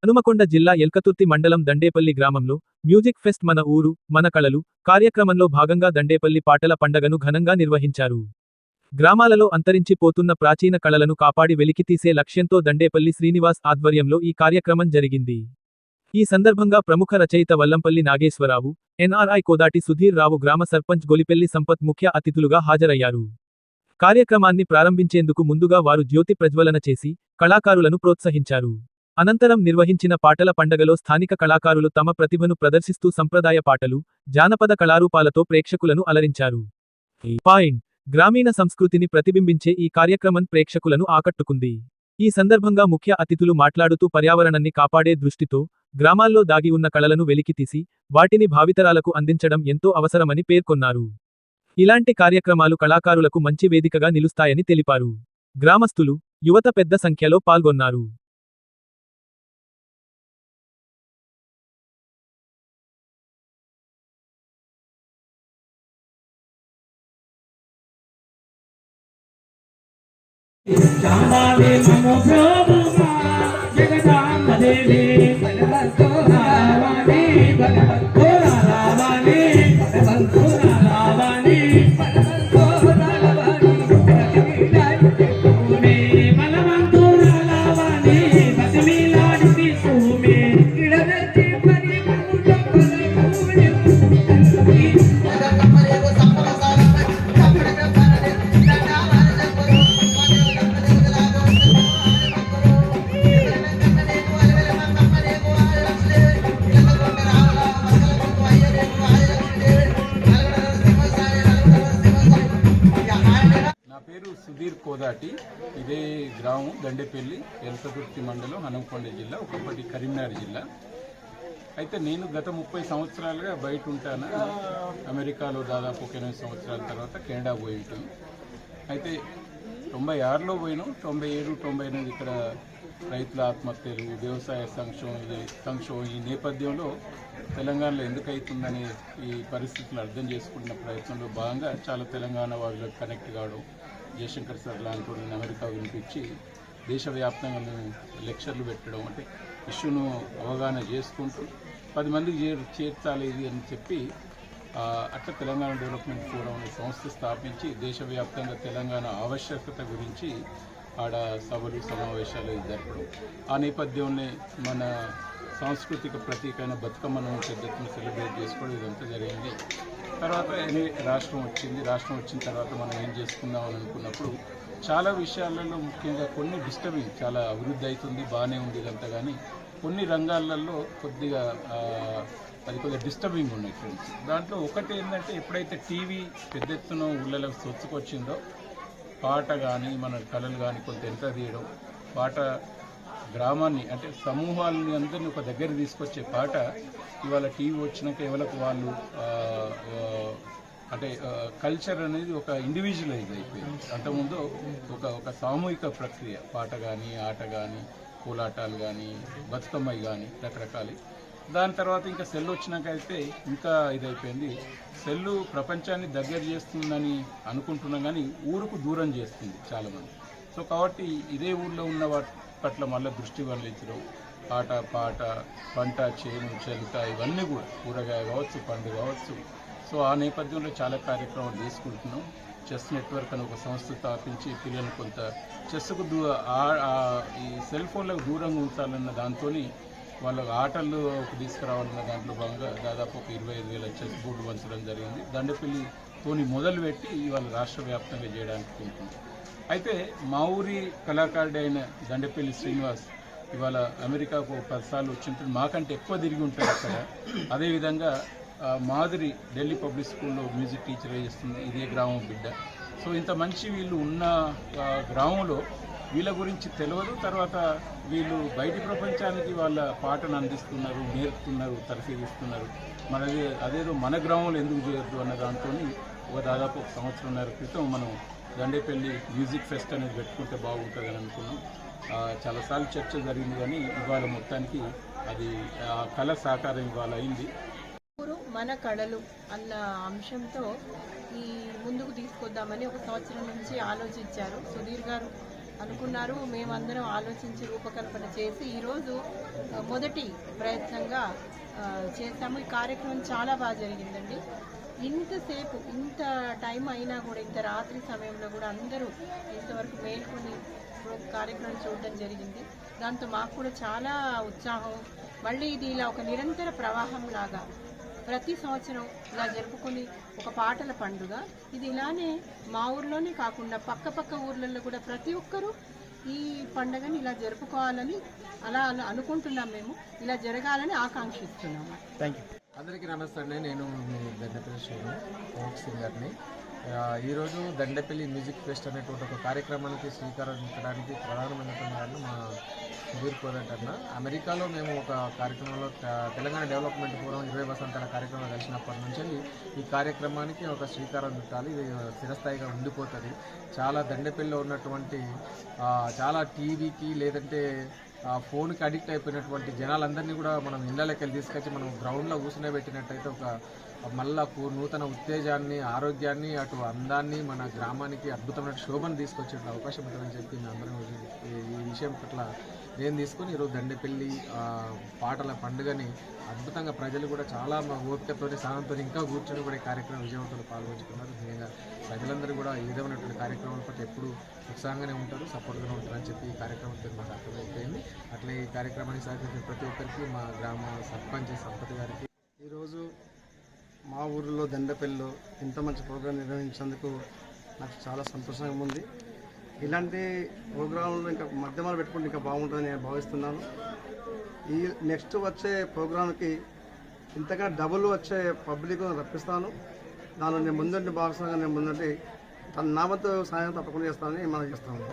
హనుమకొండ జిల్లా ఎల్కతుర్తి మండలం దండేపల్లి గ్రామంలో మ్యూజిక్ ఫెస్ట్ మన ఊరు మన కళలు కార్యక్రమంలో భాగంగా దండేపల్లి పాటల పండగను ఘనంగా నిర్వహించారు. గ్రామాలలో అంతరించిపోతున్న ప్రాచీన కళలను కాపాడి వెలికితీసే లక్ష్యంతో దండేపల్లి శ్రీనివాస్ ఆధ్వర్యంలో ఈ కార్యక్రమం జరిగింది. ఈ సందర్భంగా ప్రముఖ రచయిత వల్లంపల్లి నాగేశ్వరరావు, ఎన్ఆర్ఐ కోదాటి సుధీర్ రావు, గ్రామ సర్పంచ్ గొలిపెల్లి సంపత్ ముఖ్య అతిథులుగా హాజరయ్యారు. కార్యక్రమాన్ని ప్రారంభించేందుకు ముందుగా వారు జ్యోతి ప్రజ్వలన చేసి కళాకారులను ప్రోత్సహించారు. అనంతరం నిర్వహించిన పాటల పండగలో స్థానిక కళాకారులు తమ ప్రతిభను ప్రదర్శిస్తూ సంప్రదాయ పాటలు, జానపద కళారూపాలతో ప్రేక్షకులను అలరించారు. గ్రామీణ సంస్కృతిని ప్రతిబింబించే ఈ కార్యక్రమం ప్రేక్షకులను ఆకట్టుకుంది. ఈ సందర్భంగా ముఖ్య అతిథులు మాట్లాడుతూ పర్యావరణాన్ని కాపాడే దృష్టితో గ్రామాల్లో దాగి ఉన్న కళలను వెలికితీసి వాటిని భావితరాలకు అందించడం ఎంతో అవసరమని పేర్కొన్నారు. ఇలాంటి కార్యక్రమాలు కళాకారులకు మంచి వేదికగా నిలుస్తాయని తెలిపారు. గ్రామస్తులు, యువత పెద్ద సంఖ్యలో పాల్గొన్నారు. సుధీర్ కోదాటి, ఇదే గ్రామం దండేపల్లి, ఎల్కతుర్తి మండలం, హనుమకొండ జిల్లా, ఒకప్పటి కరీంనగర్ జిల్లా. అయితే నేను గత 30 సంవత్సరాలుగా బయట ఉంటాను. అమెరికాలో దాదాపు 8 సంవత్సరాల తర్వాత కెనడా పోయి ఉంటాను. అయితే 96లో పోయినాం, 97, 98 ఇక్కడ రైతుల ఆత్మహత్యలు, వ్యవసాయ సంక్షోభం ఈ నేపథ్యంలో తెలంగాణలో ఎందుకు అవుతుందనే ఈ పరిస్థితులు అర్థం చేసుకున్న ప్రయత్నంలో భాగంగా చాలా తెలంగాణ వాళ్ళకి కనెక్ట్ కావడం, జయశంకర్ సార్ లాంటి వాళ్ళని అమెరికా వినిపించి దేశవ్యాప్తంగా లెక్చర్లు పెట్టడం, అంటే ఇష్యూను అవగాహన చేసుకుంటూ 10 మందికి చేర్చాలి ఇది అని చెప్పి అట్లా తెలంగాణ డెవలప్మెంట్ ఫోరం అనే సంస్థ స్థాపించి దేశవ్యాప్తంగా తెలంగాణ ఆవశ్యకత గురించి ఆడ సభలు సమావేశాలు జరపడం. ఆ నేపథ్యంలో మన సాంస్కృతిక ప్రతీకైన బతుకమ్మను పెద్ద ఎత్తున సెలబ్రేట్ చేసుకోవడం ఇదంతా జరిగింది. తర్వాత రాష్ట్రం వచ్చింది. రాష్ట్రం వచ్చిన తర్వాత మనం ఏం చేసుకుందామని అనుకున్నప్పుడు చాలా విషయాలలో ముఖ్యంగా కొన్ని డిస్టర్బింగ్, చాలా అభివృద్ధి అవుతుంది, బాగానే ఉంది ఇదంతా, కానీ కొన్ని రంగాలలో కొద్దిగా డిస్టర్బింగ్ ఉన్నాయి ఫ్రెండ్స్. దాంట్లో ఒకటి ఏంటంటే, ఎప్పుడైతే టీవీ పెద్ద ఎత్తున ఊళ్ళలో సొచ్చుకొచ్చిందో పాట కానీ మన కళలు కానీ కొంత ఎంత తీయడం, పాట గ్రామాన్ని అంటే సమూహాలని అందరినీ ఒక దగ్గర తీసుకొచ్చే పాట ఇవాళ టీవీ వచ్చినాక ఎవరికి వాళ్ళు అంటే కల్చర్ అనేది ఒక ఇండివిజువలైజ్ అయిపోయింది. అంతకుముందు ఒక సామూహిక ప్రక్రియ, పాట కానీ ఆట కానీ కోలాటాలు కానీ బతుకమ్మవి కానీ రకరకాలు. దాని తర్వాత ఇంకా సెల్ వచ్చినాక అయితే ఇంకా ఇదైపోయింది. సెల్లు ప్రపంచాన్ని దగ్గర చేస్తుందని అనుకుంటున్నాం, కానీ ఊరుకు దూరం చేస్తుంది చాలామంది. సో కాబట్టి ఇదే ఊళ్ళో ఉన్న వాటి పట్ల మళ్ళీ దృష్టి వరలించడం, ఆట పాట, పంట చేను చెలుక ఇవన్నీ కూడా, కూరగాయ కావచ్చు, పండు కావచ్చు. సో ఆ నేపథ్యంలో చాలా కార్యక్రమాలు తీసుకుంటున్నాం. చెస్ నెట్వర్క్ అని ఒక సంస్థ స్థాపించి పిల్లలు కొంత చెస్కు ఈ సెల్ ఫోన్లకు దూరంగా ఉంచాలన్న దాంతో వాళ్ళకు ఆటలు తీసుకురావాలన్న దాంట్లో భాగంగా దాదాపు ఒక 25,000 చెస్ బోర్డు పంచడం జరిగింది. దండపల్లితోని మొదలుపెట్టి ఇవాళ రాష్ట్ర వ్యాప్తంగా చేయడానికి ఉంటుంది. అయితే మా ఊరి కళాకారుడు అయిన దండపల్లి శ్రీనివాస్ ఇవాళ అమెరికాకు 10 సార్లు వచ్చినప్పుడు మాకంటే ఎక్కువ తిరిగి ఉంటారు అక్కడ. అదేవిధంగా మాధురి ఢిల్లీ పబ్లిక్ స్కూల్లో మ్యూజిక్ టీచర్ చేస్తుంది, ఇదే గ్రామం బిడ్డ. సో ఇంత మంచి వీళ్ళు ఉన్న గ్రామంలో వీళ్ళ గురించి తెలియదు. తర్వాత వీళ్ళు బయటి ప్రపంచానికి వాళ్ళ పాటను అందిస్తున్నారు, నేర్పుతున్నారు, తరఫీదిస్తున్నారు. అదేదో మన గ్రామంలో ఎందుకు చేయొద్దు అన్న దాంతో దాదాపు 1 సంవత్సరంన్నర క్రితం మనం దండేపల్లి మ్యూజిక్ ఫెస్ట్ అనేది పెట్టుకుంటే బాగుంటుందని అనుకున్నాం. చాలాసార్లు చర్చ జరిగింది, కానీ ఇవాళ మొత్తానికి అది కళ సాకారం ఇవాళ అయింది. మన కళలు అన్న అంశంతో ఈ ముందుకు తీసుకొద్దామని 1 సంవత్సరం నుంచి ఆలోచించారు. సుధీర్ గారు అనుకున్నారు. మేమందరం ఆలోచించి రూపకల్పన చేసి ఈరోజు మొదటి ప్రయత్నంగా చేశాము. ఈ కార్యక్రమం చాలా బాగా జరిగిందండి. ఇంతసేపు ఇంత టైం అయినా కూడా, ఇంత రాత్రి సమయంలో కూడా అందరూ ఇంతవరకు మేల్కొని కార్యక్రమం చూడడం జరిగింది. దాంతో మాకు కూడా చాలా ఉత్సాహం. మళ్ళీ ఇది ఇలా ఒక నిరంతర ప్రవాహం లాగా ప్రతి సంవత్సరం ఇలా జరుపుకొని ఒక పాటల పండుగ ఇది ఇలానే మా ఊర్లోనే కాకుండా పక్క ఊర్లలో కూడా ప్రతి ఒక్కరూ ఈ పండుగని ఇలా జరుపుకోవాలని అలా అనుకుంటున్నాం. మేము ఇలా జరగాలని ఆకాంక్షిస్తున్నాము. Thank you. అందరికీ నమస్తే అండి. నేను మీ దండపల్లి శివుని, ఫోక్ సింగర్ని. ఈరోజు దండపల్లి మ్యూజిక్ ఫెస్ట్ అనేటువంటి ఒక కార్యక్రమానికి శ్రీకారం చుట్టడానికి ప్రధానమైనటువంటి కారణం మా సుధీర్ కోదంట్ అన్న. అమెరికాలో మేము ఒక కార్యక్రమంలో తెలంగాణ డెవలప్మెంట్ ఫోరం 20 వసంతాల కార్యక్రమం కలిసినప్పటి నుంచి ఈ కార్యక్రమానికి ఒక శ్రీకారం చుట్టాలి. ఇది స్థిరస్థాయిగా ఉండిపోతుంది. చాలా దండపల్లిలో ఉన్నటువంటి చాలా టీవీకి లేదంటే ఫోన్కి అడిక్ట్ అయిపోయినటువంటి జనాలందరినీ కూడా మనం ఇళ్ళకి వెళ్ళి తీసుకొచ్చి మనం గ్రౌండ్లో కూర్చునేబెట్టినట్టయితే ఒక మళ్ళా నూతన ఉత్తేజాన్ని, ఆరోగ్యాన్ని, అటు అందాన్ని మన గ్రామానికి అద్భుతమైన శోభను తీసుకొచ్చే అవకాశం ఉంటుందని చెప్పి మేము అందరం ఈ విషయం పట్ల నేను తీసుకొని ఈరోజు దండపల్లి పాటల పండుగని అద్భుతంగా ప్రజలు కూడా చాలా మా ఓపికతో సహనంతో ఇంకా కూర్చొని కూడా ఈ కార్యక్రమం విజయవంతంలో పాల్గొంచుకున్నారు. ముఖ్యంగా ప్రజలందరూ కూడా ఈ విధమైనటువంటి కార్యక్రమాల పట్ల ఎప్పుడు ఉత్సాహంగానే ఉంటారు, సపోర్ట్గానే ఉంటారని చెప్పి ఈ కార్యక్రమంతో మాకు అర్థమైపోయింది. అట్లా ఈ కార్యక్రమానికి సహకరించిన ప్రతి ఒక్కరికి, మా గ్రామ సర్పంచ్ సంపత్ గారికి, ఈరోజు మా ఊరిలో దండపల్లిలో ఇంత మంచి ప్రోగ్రాం నిర్వహించినందుకు నాకు చాలా సంతోషంగా ఉంది. ఇలాంటి ప్రోగ్రాంలు ఇంకా మధ్యమాలు పెట్టుకుంటే ఇంకా బాగుంటుందని నేను భావిస్తున్నాను. ఈ నెక్స్ట్ వచ్చే ప్రోగ్రాంకి ఇంతకన్నా డబుల్ వచ్చే పబ్లిక్ రప్పిస్తాను. దానిలో నేను ముందండి భాగస్వామిగా నేను ముందండి నా వంతు సాయం తప్పకుండా చేస్తానని మనం చేస్తాను.